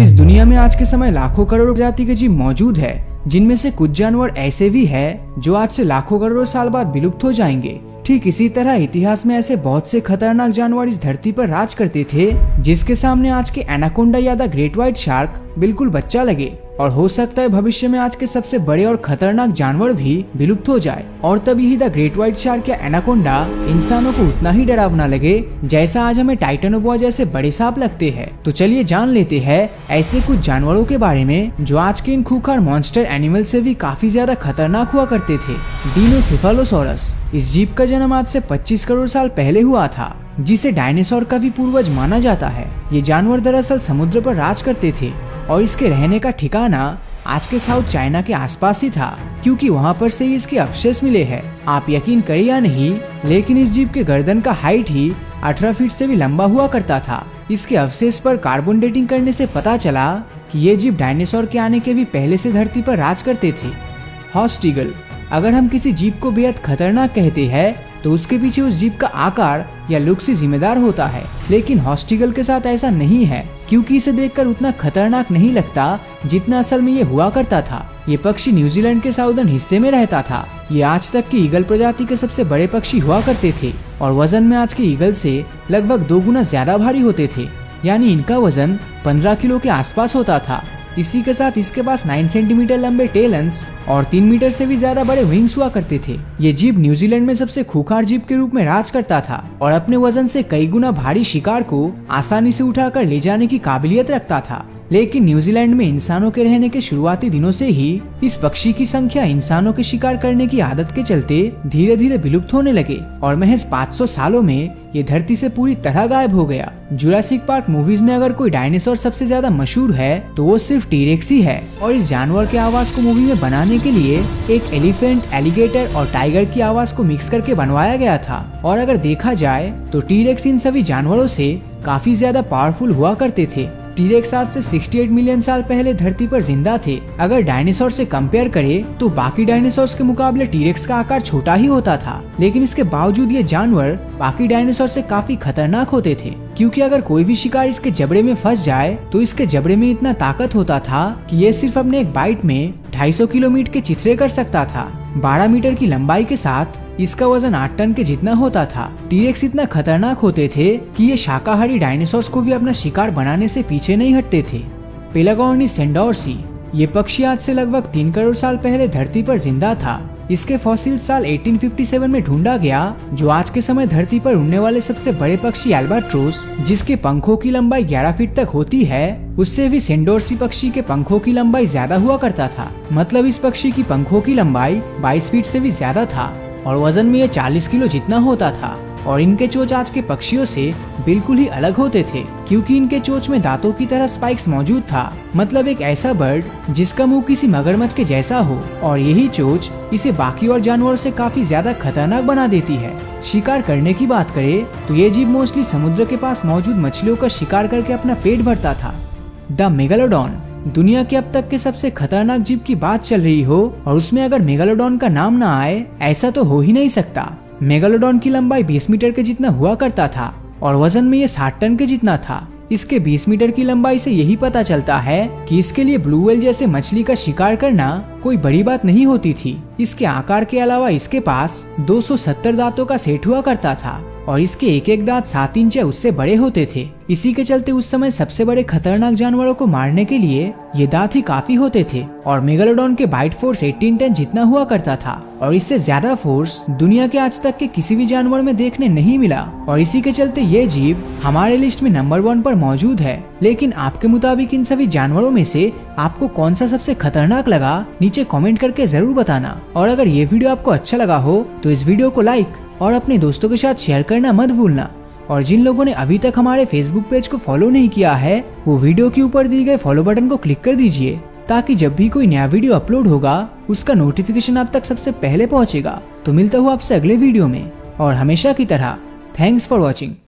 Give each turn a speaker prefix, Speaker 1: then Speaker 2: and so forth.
Speaker 1: इस दुनिया में आज के समय लाखों करोड़ों प्रजाति के जीव मौजूद है, जिनमें से कुछ जानवर ऐसे भी हैं जो आज से लाखों करोड़ों साल बाद विलुप्त हो जाएंगे। ठीक इसी तरह इतिहास में ऐसे बहुत से खतरनाक जानवर इस धरती पर राज करते थे, जिसके सामने आज के एनाकोंडा या द ग्रेट व्हाइट शार्क बिल्कुल बच्चा लगे। और हो सकता है भविष्य में आज के सबसे बड़े और खतरनाक जानवर भी विलुप्त हो जाए, और तभी ही द ग्रेट व्हाइट शार्क या एनाकोंडा इंसानों को उतना ही डरावना लगे जैसा आज हमें टाइटेनोबोआ जैसे बड़े सांप लगते हैं। तो चलिए जान लेते हैं ऐसे कुछ जानवरों के बारे में जो आज के इन खूंखार मॉन्स्टर एनिमल से भी काफी ज्यादा खतरनाक हुआ करते थे। डिनोसेफेलोसॉरस। इस जीव का जन्म आज से 25 करोड़ साल पहले हुआ था, जिसे डायनासोर का भी पूर्वज माना जाता है। ये जानवर दरअसल समुद्र पर राज करते थे और इसके रहने का ठिकाना आज के साउथ चाइना के आसपास ही था, क्योंकि वहाँ पर से ही इसके अवशेष मिले हैं। आप यकीन करें या नहीं, लेकिन इस जीव के गर्दन का हाइट ही 18 फीट से भी लंबा हुआ करता था। इसके अवशेष पर कार्बन डेटिंग करने से पता चला कि ये जीव डायनासोर के आने के भी पहले से धरती पर राज करते थे। हॉर्स्ड ईगल। अगर हम किसी जीव को बेहद खतरनाक कहते हैं तो उसके पीछे उस जीव का आकार या लुक से जिम्मेदार होता है, लेकिन हॉर्स्ड ईगल के साथ ऐसा नहीं है, क्योंकि इसे देखकर उतना खतरनाक नहीं लगता जितना असल में ये हुआ करता था। ये पक्षी न्यूजीलैंड के साउदर्न हिस्से में रहता था। ये आज तक की ईगल प्रजाति के सबसे बड़े पक्षी हुआ करते थे और वजन में आज के ईगल से लगभग 2 गुना ज्यादा भारी होते थे, यानी इनका वजन 15 किलो के आसपास होता था। इसी के साथ इसके पास 9 सेंटीमीटर लंबे टेलन्स और 3 मीटर से भी ज्यादा बड़े विंग्स हुआ करते थे। ये जीव न्यूजीलैंड में सबसे खूंखार जीव के रूप में राज करता था और अपने वजन से कई गुना भारी शिकार को आसानी से उठाकर ले जाने की काबिलियत रखता था। लेकिन न्यूजीलैंड में इंसानों के रहने के शुरुआती दिनों से ही इस पक्षी की संख्या इंसानों के शिकार करने की आदत के चलते धीरे धीरे विलुप्त होने लगे और महज 500 सालों में ये धरती से पूरी तरह गायब हो गया। जुरासिक पार्क मूवीज में अगर कोई डायनासोर सबसे ज्यादा मशहूर है तो वो सिर्फ टीरेक्स ही है, और इस जानवर के आवाज को मूवी में बनाने के लिए एक एलिफेंट, एलिगेटर और टाइगर की आवाज को मिक्स करके बनवाया गया था। और अगर देखा जाए तो टीरेक्स इन सभी जानवरों से काफी ज्यादा पावरफुल हुआ करते थे। टीरेक्स आज से 68 मिलियन साल पहले धरती पर जिंदा थे। अगर डायनासोर से कंपेयर करें तो बाकी डायनासोर्स के मुकाबले टीरेक्स का आकार छोटा ही होता था, लेकिन इसके बावजूद ये जानवर बाकी डायनासोर से काफी खतरनाक होते थे, क्योंकि अगर कोई भी शिकार इसके जबड़े में फंस जाए तो इसके जबड़े में इतना ताकत होता था कि ये सिर्फ अपने एक बाइट में 250 किलोमीटर के चिथड़े कर सकता था। 12 मीटर की लंबाई के साथ इसका वजन 8 टन के जितना होता था। टीरेक्स इतना खतरनाक होते थे कि ये शाकाहारी डायनासोर्स को भी अपना शिकार बनाने से पीछे नहीं हटते थे। पेलागोनिस सेंडोर्सी। ये पक्षी आज से लगभग 3 करोड़ साल पहले धरती पर जिंदा था। इसके फॉसिल साल 1857 में ढूंढा गया, जो आज के समय धरती पर उड़ने वाले सबसे बड़े पक्षी एल्बाट्रोस, जिसके पंखों की लंबाई 11 फीट तक होती है, उससे भी सेंडोर्सी पक्षी के पंखों की लंबाई ज्यादा हुआ करता था। मतलब इस पक्षी की पंखों की लंबाई 22 फीट से भी ज्यादा था और वजन में ये 40 किलो जितना होता था। और इनके चोंच आज के पक्षियों से बिल्कुल ही अलग होते थे, क्योंकि इनके चोंच में दांतों की तरह स्पाइक्स मौजूद था। मतलब एक ऐसा बर्ड जिसका मुंह किसी मगरमच्छ के जैसा हो, और यही चोंच इसे बाकी और जानवरों से काफी ज्यादा खतरनाक बना देती है। शिकार करने की बात करें तो ये जीव मोस्टली समुद्र के पास मौजूद मछलियों का शिकार करके अपना पेट भरता था। The megalodon. दुनिया के अब तक के सबसे खतरनाक जीव की बात चल रही हो और उसमें अगर मेगालोडॉन का नाम ना आए, ऐसा तो हो ही नहीं सकता। मेगालोडॉन की लंबाई 20 मीटर के जितना हुआ करता था और वजन में ये 60 टन के जितना था। इसके 20 मीटर की लंबाई से यही पता चलता है कि इसके लिए ब्लू व्हेल जैसे मछली का शिकार करना कोई बड़ी बात नहीं होती थी। इसके आकार के अलावा इसके पास 270 दांतों का सेट हुआ करता था और इसके एक एक दांत 7 इंच या उससे बड़े होते थे। इसी के चलते उस समय सबसे बड़े खतरनाक जानवरों को मारने के लिए ये दांत ही काफी होते थे। और मेगालोडॉन के बाइट फोर्स 18 टन जितना हुआ करता था और इससे ज्यादा फोर्स दुनिया के आज तक के किसी भी जानवर में देखने नहीं मिला। और इसी के चलते ये जीव हमारे लिस्ट में नंबर 1 पर मौजूद है। लेकिन आपके मुताबिक इन सभी जानवरों में से आपको कौन सा सबसे खतरनाक लगा, नीचे कमेंट करके जरूर बताना। और अगर ये वीडियो आपको अच्छा लगा हो तो इस वीडियो को लाइक और अपने दोस्तों के साथ शेयर करना मत भूलना। और जिन लोगों ने अभी तक हमारे फेसबुक पेज को फॉलो नहीं किया है, वो वीडियो के ऊपर दिए गए फॉलो बटन को क्लिक कर दीजिए, ताकि जब भी कोई नया वीडियो अपलोड होगा उसका नोटिफिकेशन आप तक सबसे पहले पहुंचेगा। तो मिलता हूँ आपसे अगले वीडियो में, और हमेशा की तरह थैंक्स फॉर वॉचिंग।